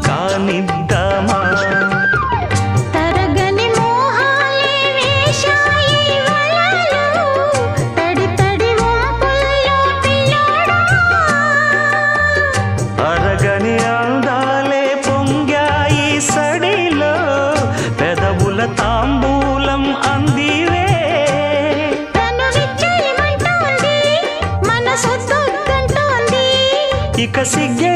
కానిద్దామా తరగని మోహాలే వేశాయి వలలు తడి తడి వంపుల్లో పిల్లోడా అరగని అందాలే పొంగాయి సడిలో పెదవుల తాంబూలం అందివే తను విచ్చేయమంటోంది మనసొద్దంటోంది ఇక సిగ్గే